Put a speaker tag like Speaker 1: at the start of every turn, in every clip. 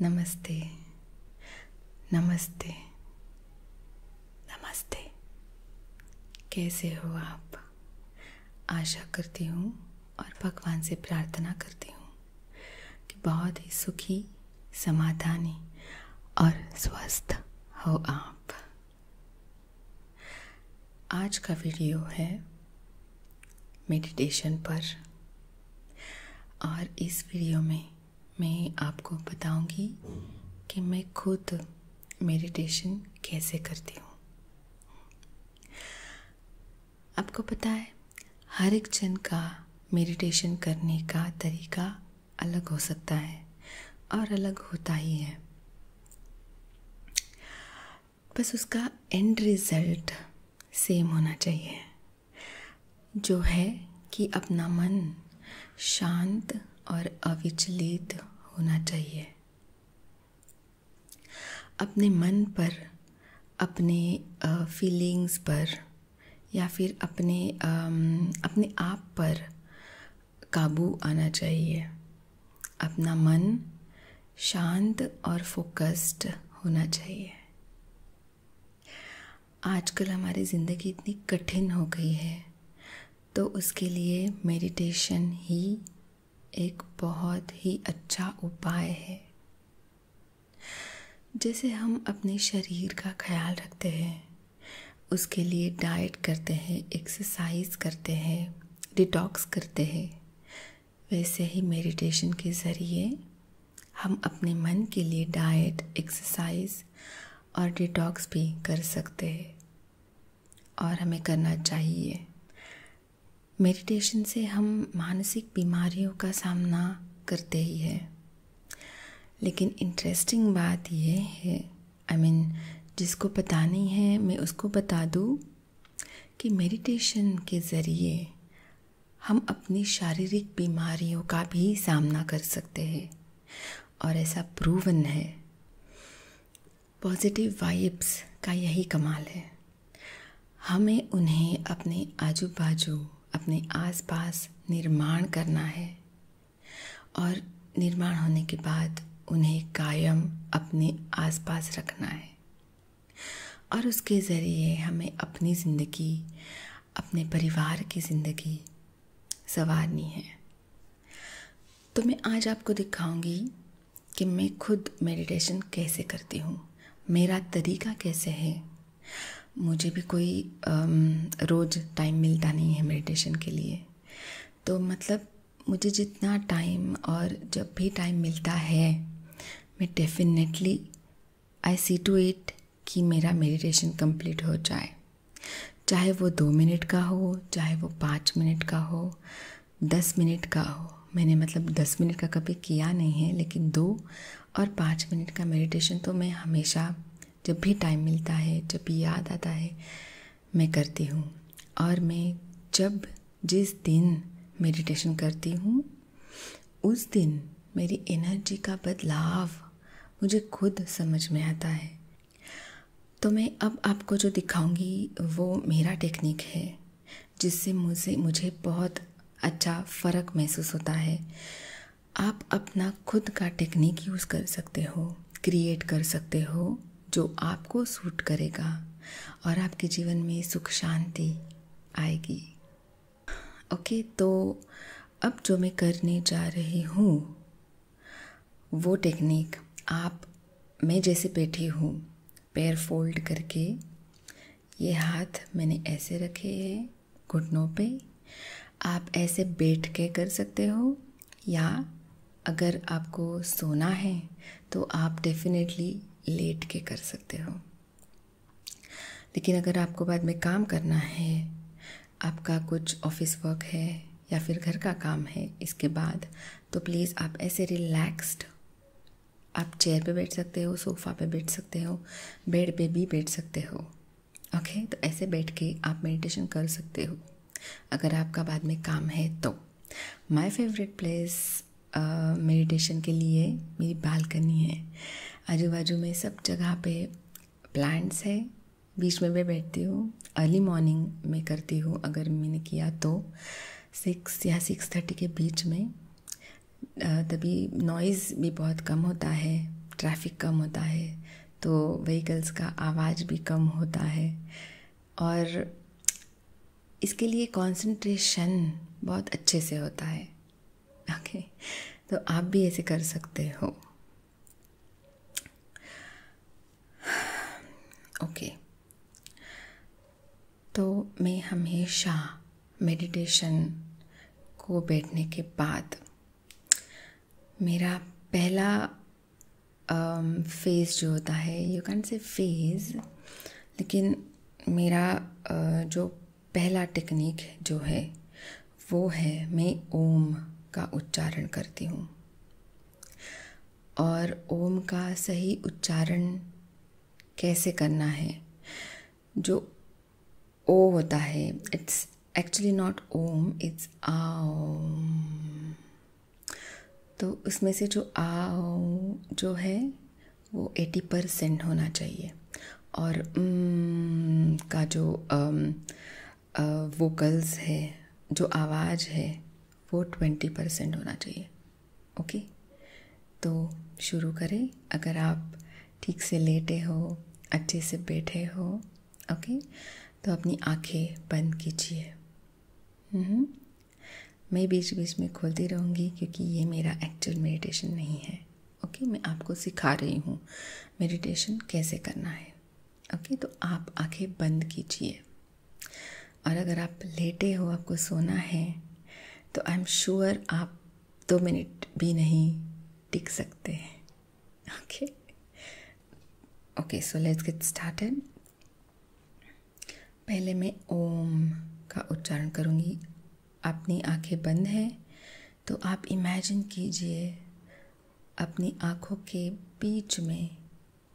Speaker 1: नमस्ते, नमस्ते, नमस्ते। कैसे हो आप? आशा करती हूँ और भगवान से प्रार्थना करती हूँ कि बहुत ही सुखी, समाधानी और स्वस्थ हो आप। आज का वीडियो है मेडिटेशन पर और इस वीडियो में मैं आपको बताऊंगी कि मैं खुद मेडिटेशन कैसे करती हूँ। आपको पता है, हर एक जन का मेडिटेशन करने का तरीका अलग हो सकता है और अलग होता ही है। बस उसका एंड रिजल्ट सेम होना चाहिए, जो है कि अपना मन शांत और अविचलित होना चाहिए। अपने मन पर, अपने फीलिंग्स पर या फिर अपने आप पर काबू आना चाहिए। अपना मन शांत और फोकस्ड होना चाहिए। आजकल हमारी ज़िंदगी इतनी कठिन हो गई है, तो उसके लिए मेडिटेशन ही एक बहुत ही अच्छा उपाय है। जैसे हम अपने शरीर का ख्याल रखते हैं, उसके लिए डाइट करते हैं, एक्सरसाइज करते हैं, डिटॉक्स करते हैं, वैसे ही मेडिटेशन के ज़रिए हम अपने मन के लिए डाइट, एक्सरसाइज और डिटॉक्स भी कर सकते हैं और हमें करना चाहिए। मेडिटेशन से हम मानसिक बीमारियों का सामना करते ही हैं, लेकिन इंटरेस्टिंग बात यह है, जिसको पता नहीं है मैं उसको बता दूँ कि मेडिटेशन के ज़रिए हम अपनी शारीरिक बीमारियों का भी सामना कर सकते हैं और ऐसा प्रूवन है। पॉजिटिव वाइब्स का यही कमाल है। हमें उन्हें अपने आजू बाजू, अपने आसपास निर्माण करना है और निर्माण होने के बाद उन्हें कायम अपने आसपास रखना है और उसके ज़रिए हमें अपनी ज़िंदगी, अपने परिवार की ज़िंदगी संवारनी है। तो मैं आज आपको दिखाऊंगी कि मैं खुद मेडिटेशन कैसे करती हूँ, मेरा तरीका कैसे है। मुझे भी कोई रोज़ टाइम मिलता नहीं है मेडिटेशन के लिए, तो मुझे जितना टाइम और जब भी टाइम मिलता है, मैं definitely I see to it कि मेरा मेडिटेशन कंप्लीट हो जाए। चाहे वो 2 मिनट का हो, चाहे वो 5 मिनट का हो, 10 मिनट का हो। मैंने 10 मिनट का कभी किया नहीं है, लेकिन 2 और 5 मिनट का मेडिटेशन तो मैं हमेशा, जब भी टाइम मिलता है, जब भी याद आता है, मैं करती हूँ। और मैं जिस दिन मेडिटेशन करती हूँ, उस दिन मेरी एनर्जी का बदलाव मुझे खुद समझ में आता है। तो मैं अब आपको जो दिखाऊंगी वो मेरा टेक्निक है, जिससे मुझे बहुत अच्छा फ़र्क महसूस होता है। आप अपना खुद का टेक्निक यूज़ कर सकते हो, क्रिएट कर सकते हो, जो आपको सूट करेगा और आपके जीवन में सुख शांति आएगी। ओके, तो अब जो मैं करने जा रही हूँ वो टेक्निक, मैं जैसे बैठी हूँ, पैर फोल्ड करके, ये हाथ मैंने ऐसे रखे हैं घुटनों पे। आप ऐसे बैठ के कर सकते हो, या अगर आपको सोना है तो आप डेफिनेटली लेट के कर सकते हो। लेकिन अगर आपको बाद में काम करना है, आपका कुछ ऑफिस वर्क है या फिर घर का काम है इसके बाद, तो प्लीज़ आप ऐसे रिलैक्स्ड, आप चेयर पे बैठ सकते हो, सोफ़ा पे बैठ सकते हो, बेड पे भी बैठ सकते हो। ओके, तो ऐसे बैठ के आप मेडिटेशन कर सकते हो अगर आपका बाद में काम है तो। माय फेवरेट प्लेस मेडिटेशन के लिए मेरी बालकनी है। आजू बाजू में सब जगह पे प्लांट्स है, बीच में मैं बैठती हूँ। अर्ली मॉर्निंग में करती हूँ, अगर मैंने किया तो 6 या 6:30 के बीच में, तभी नॉइज़ भी बहुत कम होता है, ट्रैफिक कम होता है तो व्हीकल्स का आवाज़ भी कम होता है, और इसके लिए कंसंट्रेशन बहुत अच्छे से होता है। ओके, तो आप भी ऐसे कर सकते हो। ओके, तो मैं हमेशा मेडिटेशन को बैठने के बाद मेरा पहला फेज़ जो होता है, यू कैन से फेज़, लेकिन मेरा जो पहला टेक्निक जो है वो है मैं ओम का उच्चारण करती हूँ। और ओम का सही उच्चारण कैसे करना है, जो ओ होता है, it's actually not Om, it's Aum. तो उसमें से जो आओ जो है वो 80% होना चाहिए, और का जो वोकल्स है, जो आवाज़ है, वो 20% होना चाहिए। ओके, तो शुरू करें। अगर आप ठीक से लेटे हो, अच्छे से बैठे हो, ओके, तो अपनी आंखें बंद कीजिए। मैं बीच बीच में खोलती रहूँगी क्योंकि ये मेरा एक्चुअल मेडिटेशन नहीं है। ओके, मैं आपको सिखा रही हूँ मेडिटेशन कैसे करना है। ओके, तो आप आंखें बंद कीजिए, और अगर आप लेटे हो, आपको सोना है, तो आई एम श्योर आप 2 मिनट भी नहीं टिक सकते हैं। Okay okay, so let's get started. पहले मैं ओम का उच्चारण करूँगी। अपनी आंखें बंद हैं तो आप इमेजिन कीजिए अपनी आँखों के बीच में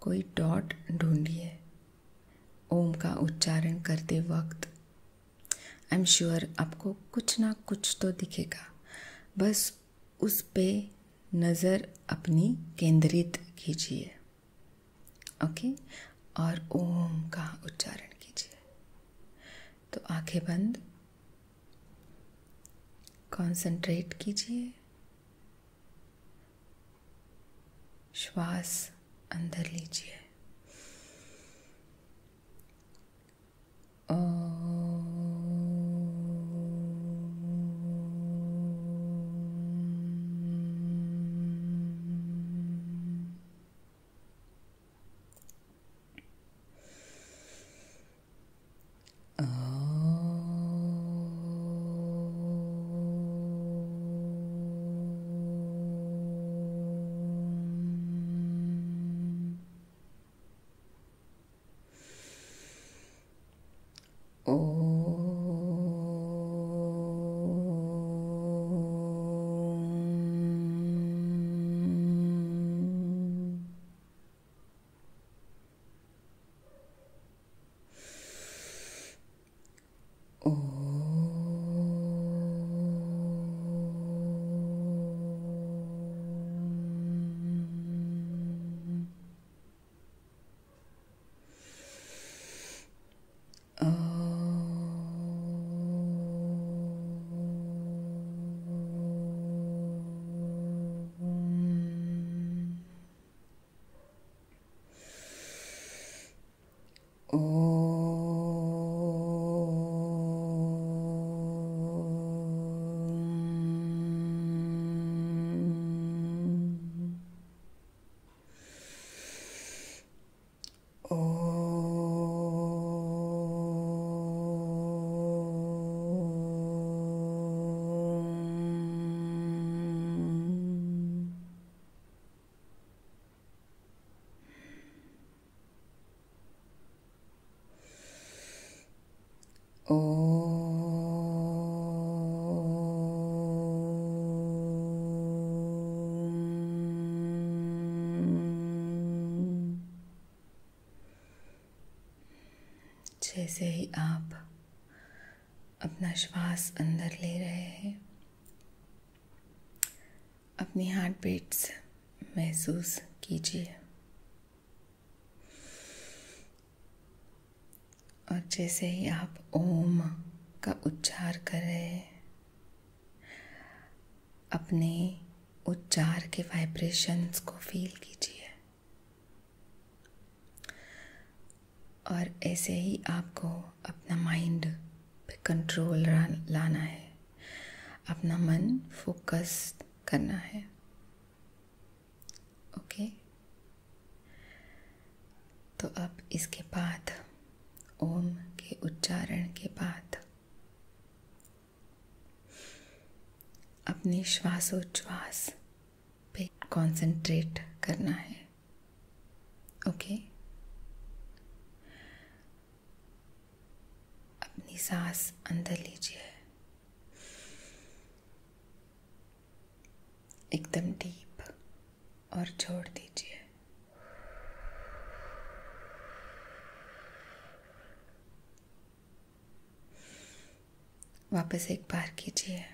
Speaker 1: कोई डॉट ढूंढिए। ओम का उच्चारण करते वक्त आई एम श्योर आपको कुछ ना कुछ तो दिखेगा, बस उस पे नज़र अपनी केंद्रित कीजिए। ओके, और ओम का उच्चारण कीजिए। तो आंखें बंद, कंसंट्रेट कीजिए, श्वास अंदर लीजिए। जैसे ही आप अपना श्वास अंदर ले रहे हैं, अपनी हार्ट बीट्स महसूस कीजिए, और जैसे ही आप ओम का उच्चार कर रहे हैं, अपने उच्चार के वाइब्रेशंस को फील कीजिए। और ऐसे ही आपको अपना माइंड पे कंट्रोल लाना है, अपना मन फोकस करना है। ओके, तो अब इसके बाद ओम के उच्चारण के बाद अपने श्वासोच्छ्वास पे कंसंट्रेट करना है। ओके, अपनी सांस अंदर लीजिए, एकदम डीप, और छोड़ दीजिए। वापस एक बार कीजिए।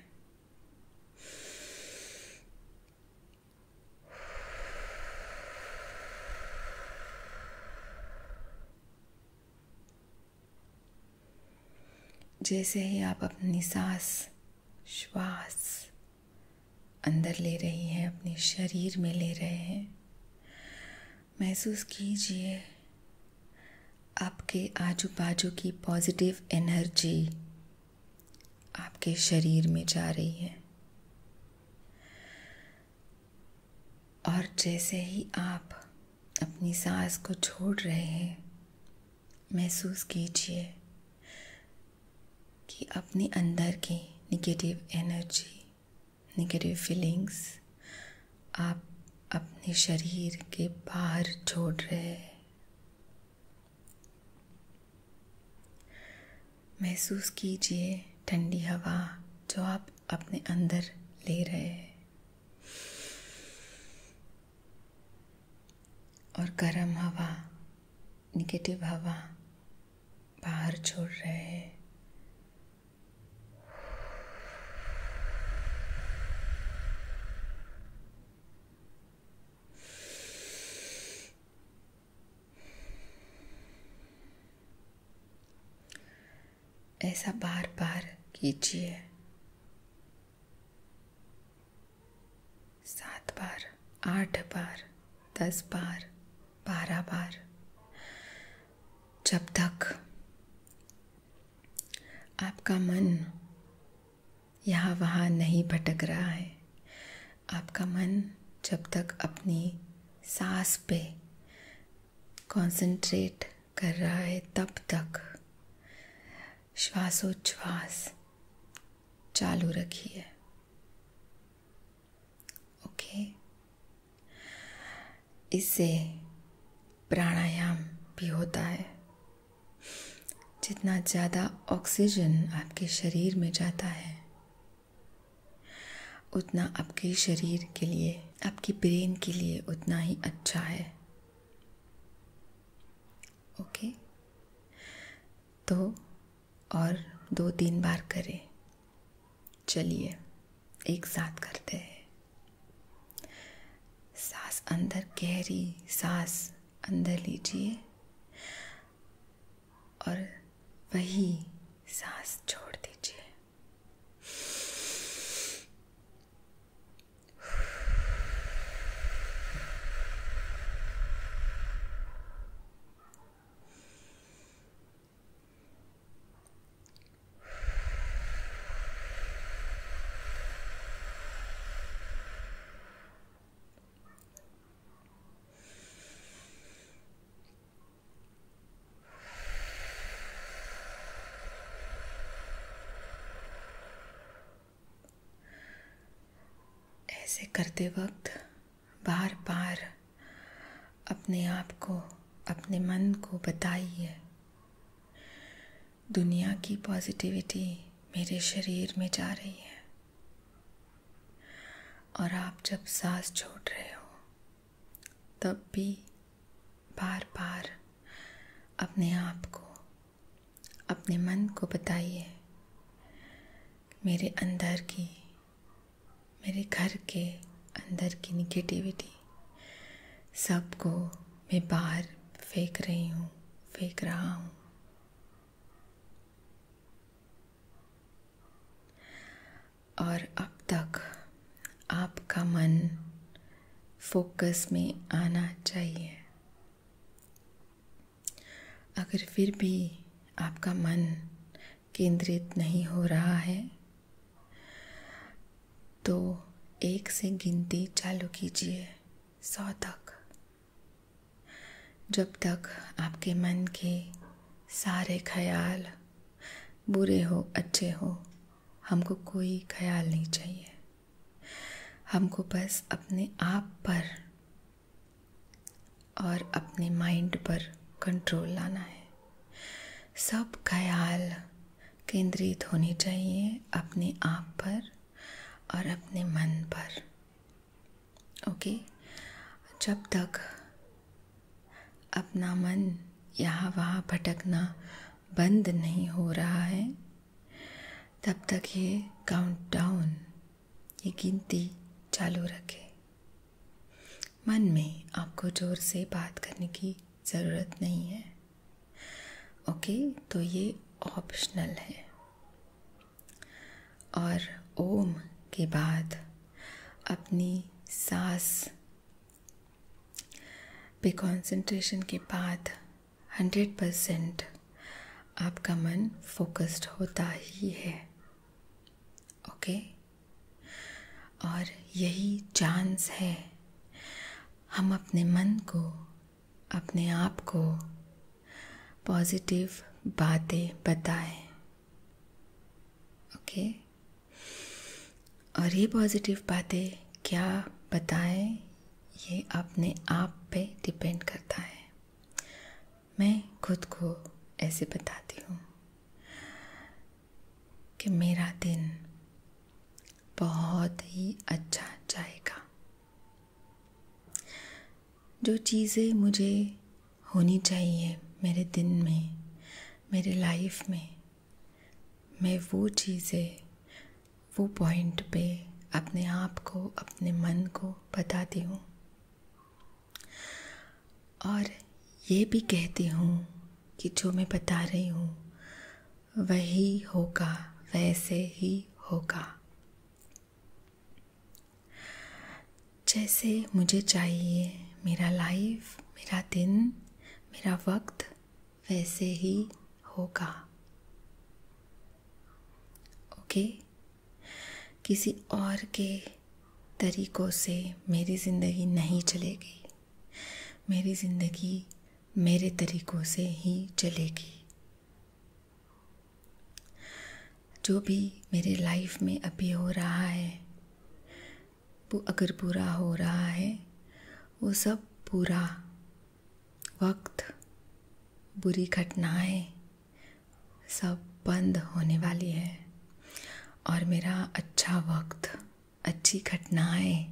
Speaker 1: जैसे ही आप अपनी श्वास अंदर ले रही हैं, अपने शरीर में ले रहे हैं, महसूस कीजिए आपके आजू बाजू की पॉजिटिव एनर्जी आपके शरीर में जा रही है। और जैसे ही आप अपनी सांस को छोड़ रहे हैं, महसूस कीजिए कि अपने अंदर की नेगेटिव एनर्जी, नेगेटिव फीलिंग्स आप अपने शरीर के बाहर छोड़ रहे हैं। महसूस कीजिए ठंडी हवा जो आप अपने अंदर ले रहे हैं, और गर्म हवा, नेगेटिव हवा बाहर छोड़ रहे हैं। ऐसा बार बार कीजिए, 7 बार, 8 बार, 10 बार, 12 बार, जब तक आपका मन यहाँ वहाँ नहीं भटक रहा है। आपका मन जब तक अपनी सांस पे कंसंट्रेट कर रहा है, तब तक श्वासोच्छ्वास चालू रखिए। ओके, इससे प्राणायाम भी होता है। जितना ज़्यादा ऑक्सीजन आपके शरीर में जाता है, उतना आपके शरीर के लिए, आपकी ब्रेन के लिए उतना ही अच्छा है। ओके, तो और 2-3 बार करें। चलिए एक साथ करते हैं। सांस अंदर, गहरी सांस अंदर लीजिए और वही सांस छोड़ दीजिए। ऐसे करते वक्त बार बार अपने आप को, अपने मन को बताइए, दुनिया की पॉजिटिविटी मेरे शरीर में जा रही है। और आप जब सांस छोड़ रहे हो, तब भी बार बार अपने आप को, अपने मन को बताइए, मेरे अंदर की, मेरे घर के अंदर की निगेटिविटी सबको मैं बाहर फेंक रही हूँ, फेंक रहा हूँ। और अब तक आपका मन फोकस में आना चाहिए। अगर फिर भी आपका मन केंद्रित नहीं हो रहा है तो 1 से गिनती चालू कीजिए 100 तक। जब तक आपके मन के सारे ख्याल बुरे हो अच्छे हो, हमको कोई ख्याल नहीं चाहिए। हमको बस अपने आप पर और अपने माइंड पर कंट्रोल लाना है। सब ख्याल केंद्रित होने चाहिए अपने आप पर और अपने मन पर। ओके, जब तक अपना मन यहाँ वहाँ भटकना बंद नहीं हो रहा है तब तक ये काउंटडाउन, ये गिनती चालू रखें। मन में आपको ज़ोर से बात करने की ज़रूरत नहीं है। ओके, तो ये ऑप्शनल है। और ओम के बाद अपनी सांस पे कंसंट्रेशन के बाद 100% आपका मन फोकस्ड होता ही है। ओके, और यही चांस है हम अपने मन को, अपने आप को पॉजिटिव बातें बताएं। ओके, और ये पॉजिटिव बातें क्या बताएं ये अपने आप पे डिपेंड करता है। मैं खुद को ऐसे बताती हूँ कि मेरा दिन बहुत ही अच्छा जाएगा। जो चीज़ें मुझे होनी चाहिए मेरे दिन में, मेरे लाइफ में, मैं वो चीज़ें, वो पॉइंट पे अपने आप को, अपने मन को बताती हूँ। और ये भी कहती हूँ कि जो मैं बता रही हूँ वही होगा, वैसे ही होगा जैसे मुझे चाहिए। मेरा लाइफ, मेरा दिन, मेरा वक्त वैसे ही होगा। ओके, किसी और के तरीक़ों से मेरी ज़िंदगी नहीं चलेगी। मेरी ज़िंदगी मेरे तरीक़ों से ही चलेगी। जो भी मेरे लाइफ में अभी हो रहा है, वो अगर पूरा हो रहा है, वो सब पूरा वक्त, बुरी घटनाएं सब बंद होने वाली है और मेरा अच्छा वक्त, अच्छी घटनाएं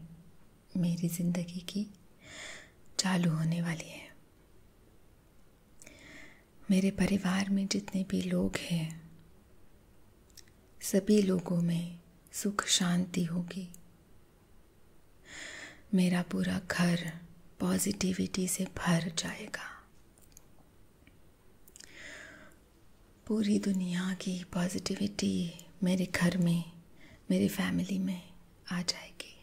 Speaker 1: मेरी ज़िंदगी की चालू होने वाली है। मेरे परिवार में जितने भी लोग हैं, सभी लोगों में सुख शांति होगी। मेरा पूरा घर पॉजिटिविटी से भर जाएगा। पूरी दुनिया की पॉजिटिविटी मेरे घर में, मेरी फैमिली में आ जाएगी।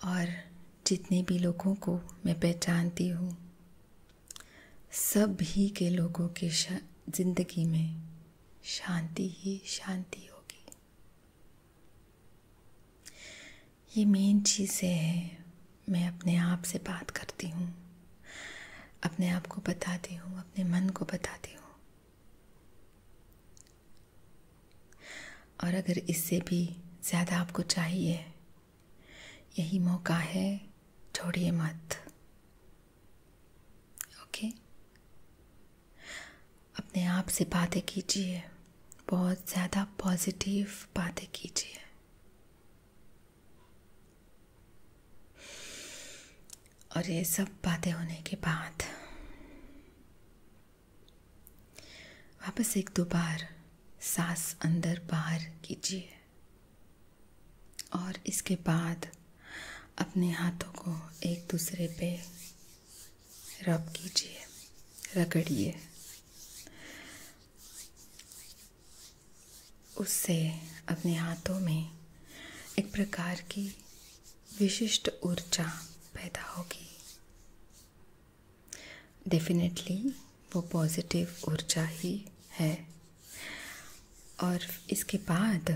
Speaker 1: और जितने भी लोगों को मैं पहचानती हूँ, सभी के लोगों की ज़िंदगी में शांति ही शांति होगी। ये मेन चीज़ें हैं। मैं अपने आप से बात करती हूँ, अपने आप को बताती हूँ, अपने मन को बताती हूँ। और अगर इससे भी ज़्यादा आपको चाहिए, यही मौका है, छोड़िए मत। ओके, अपने आप से बातें कीजिए, बहुत ज़्यादा पॉजिटिव बातें कीजिए। और ये सब बातें होने के बाद वापस 1-2 बार सांस अंदर बाहर कीजिए और इसके बाद अपने हाथों को एक दूसरे पे रब कीजिए, रगड़िए। उससे अपने हाथों में एक प्रकार की विशिष्ट ऊर्जा पैदा होगी डेफिनेटली वो पॉजिटिव ऊर्जा ही है। और इसके बाद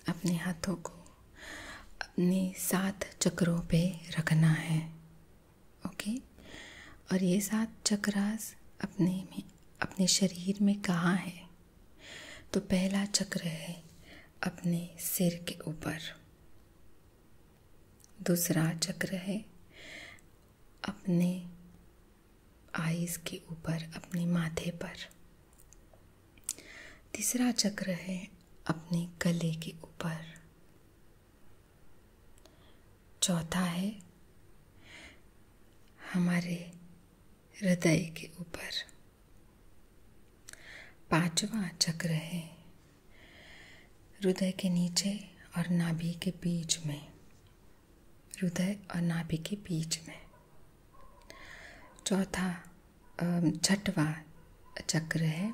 Speaker 1: अपने हाथों को अपने 7 चक्रों पे रखना है। ओके। और ये 7 चक्रास अपने शरीर में कहाँ है? तो पहला चक्र है अपने सिर के ऊपर, दूसरा चक्र है अपने आईज के ऊपर, अपने माथे पर, तीसरा चक्र है अपने गले के ऊपर, चौथा है हमारे हृदय के ऊपर, पांचवा चक्र है हृदय के नीचे और नाभि के बीच में, हृदय और नाभि के बीच में, छठवा चक्र है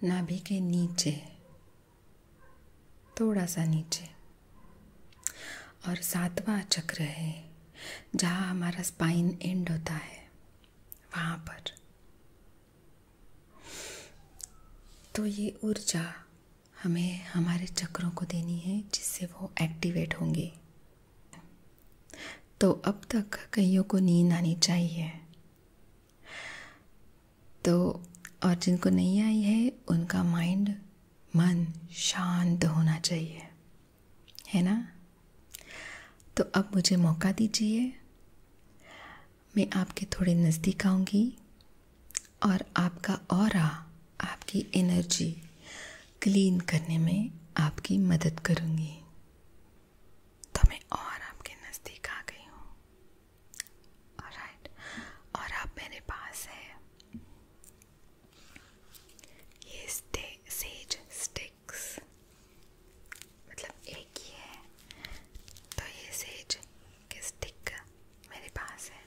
Speaker 1: नाभि के नीचे, थोड़ा सा नीचे, और 7वां चक्र है जहाँ हमारा स्पाइन एंड होता है, वहाँ पर। तो ये ऊर्जा हमें हमारे चक्रों को देनी है जिससे वो एक्टिवेट होंगे। तो अब तक कईयों को नींद आनी चाहिए, तो और जिनको नहीं आई है उनका मन शांत होना चाहिए, है ना? तो अब मुझे मौका दीजिए, मैं आपके थोड़े नज़दीक आऊँगी और आपका ऑरा, आपकी एनर्जी क्लीन करने में आपकी मदद करूँगी। तो मैं और आपके नज़दीक आ गई हूँ। ऑलराइट, और आप मेरे पास है ये सेज स्टिक्स, मतलब एक ही है, तो ये सेज के स्टिक मेरे पास है।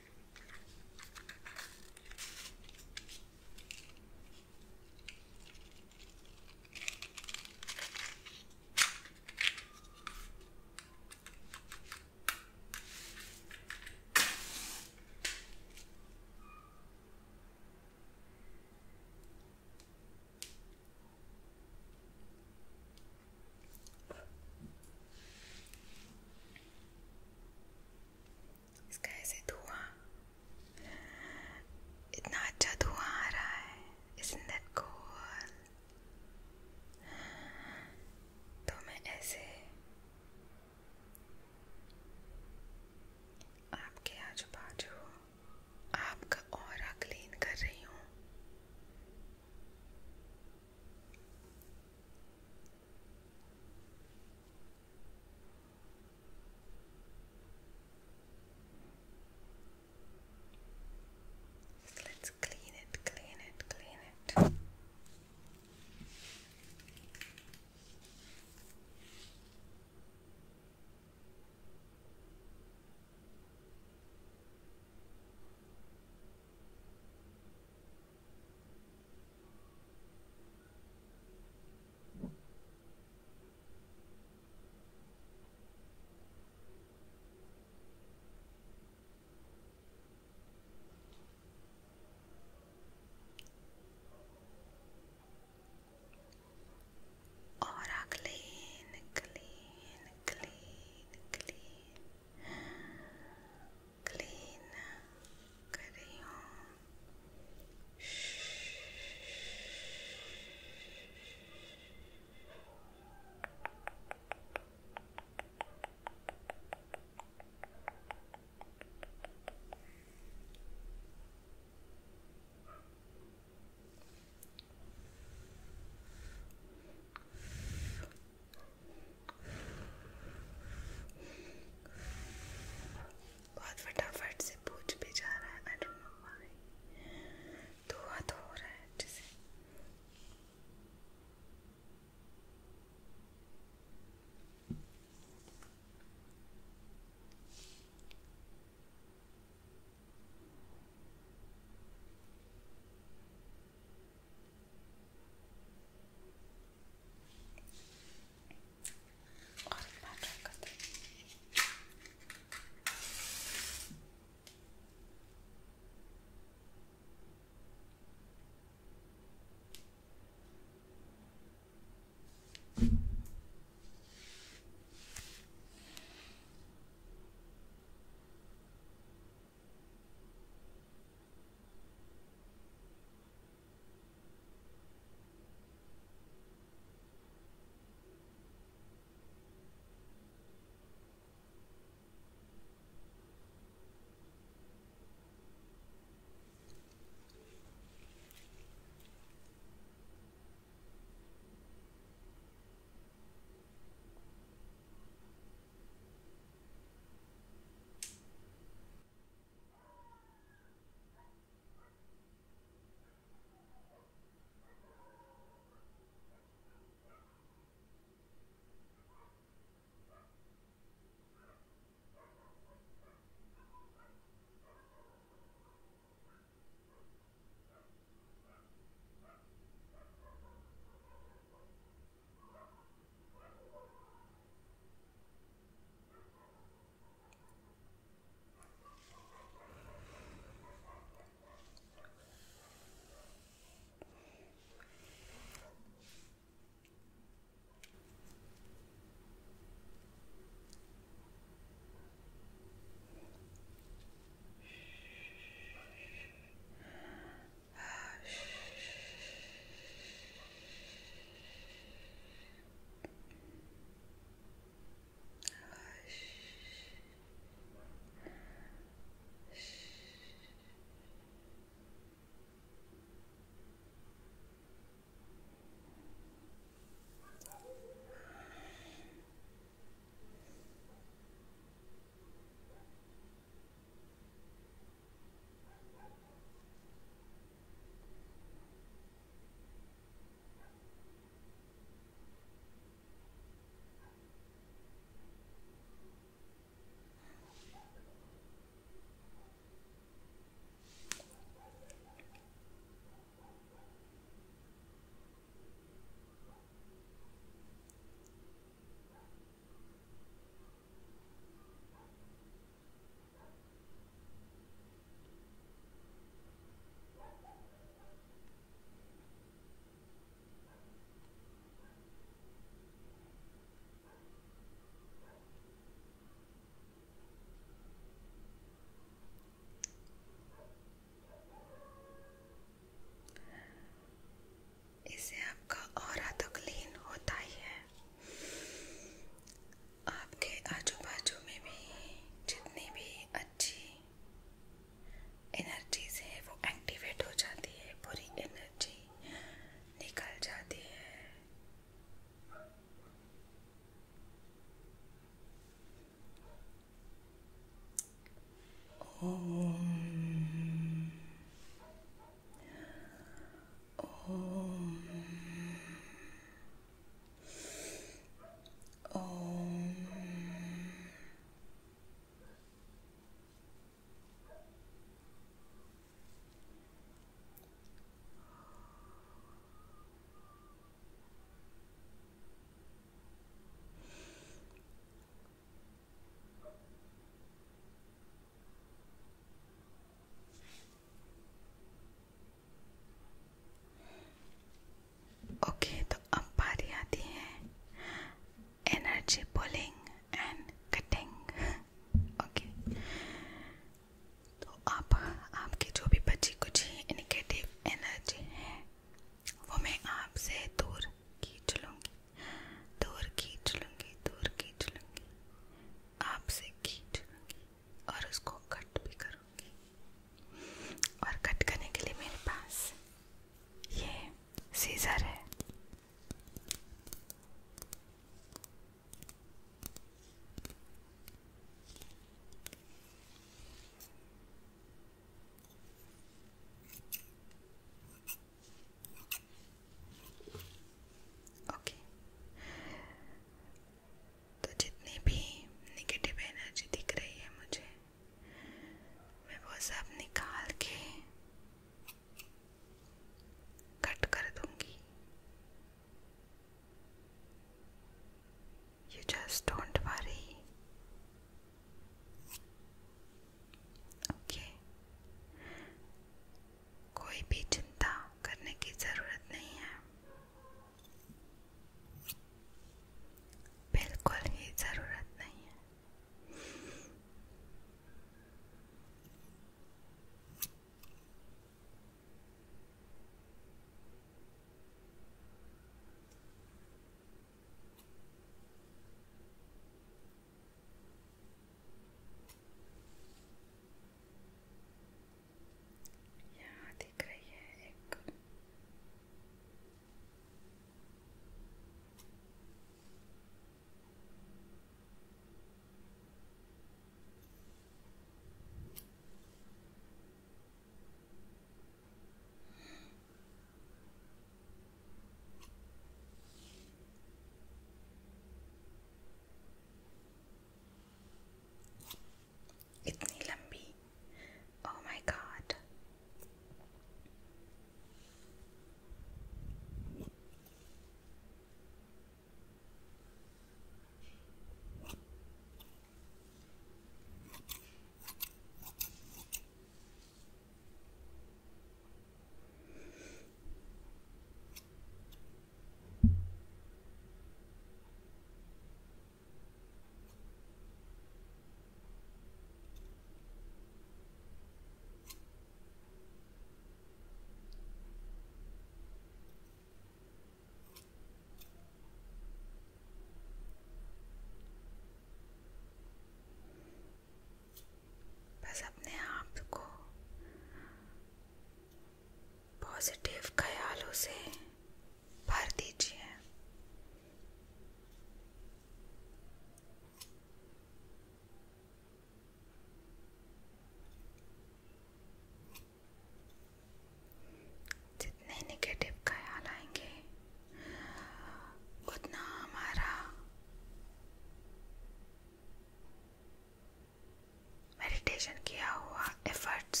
Speaker 1: मेडिटेशन किया हुआ एफर्ट्स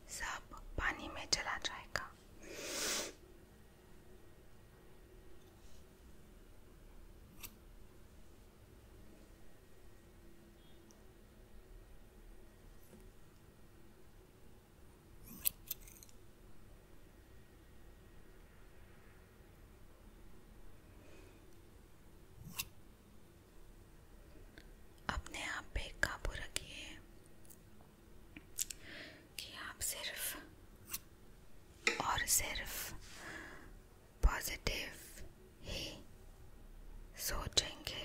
Speaker 1: सब पानी में चला जाएगा। अपने आप पे काबू रखिए कि आप सिर्फ और सिर्फ पॉजिटिव ही सोचेंगे।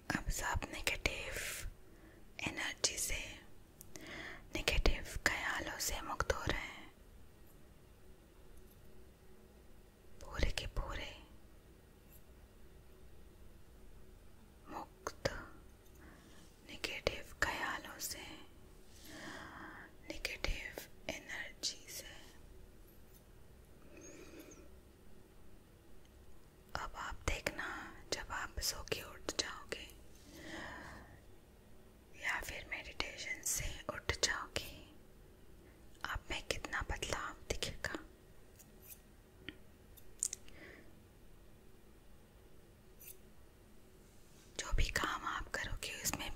Speaker 1: अब सब नेगेटिव एनर्जी से, नेगेटिव ख्यालों से मुक्त हो रहे हैं, पूरे के पूरे मुक्त नेगेटिव ख्यालों से, नेगेटिव एनर्जी से। अब आप देखना, जब आप सो के उठ जाओगे या फिर मेडिटेशन से उठ जाओगे, आप में कितना बदलाव दिखेगा। जो भी काम आप करोगे उसमें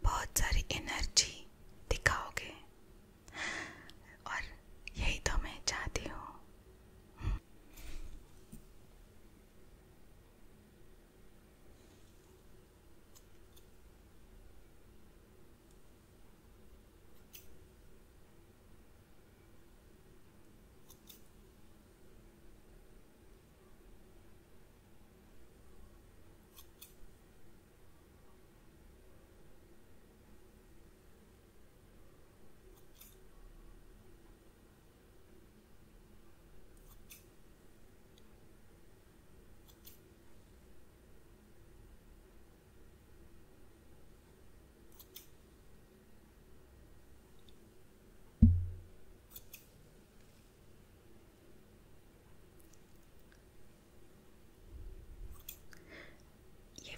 Speaker 1: बहुत सारी एनर्जी दिखाओगे, और यही तो मैं चाहती हूँ।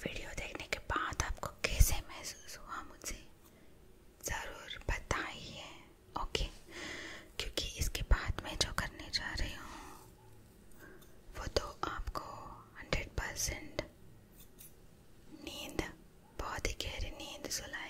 Speaker 1: वीडियो देखने के बाद आपको कैसे महसूस हुआ मुझे ज़रूर बताइए, ओके? क्योंकि इसके बाद मैं जो करने जा रही हूँ वो तो आपको 100% नींद, बहुत ही गहरी नींद सुलाएगा।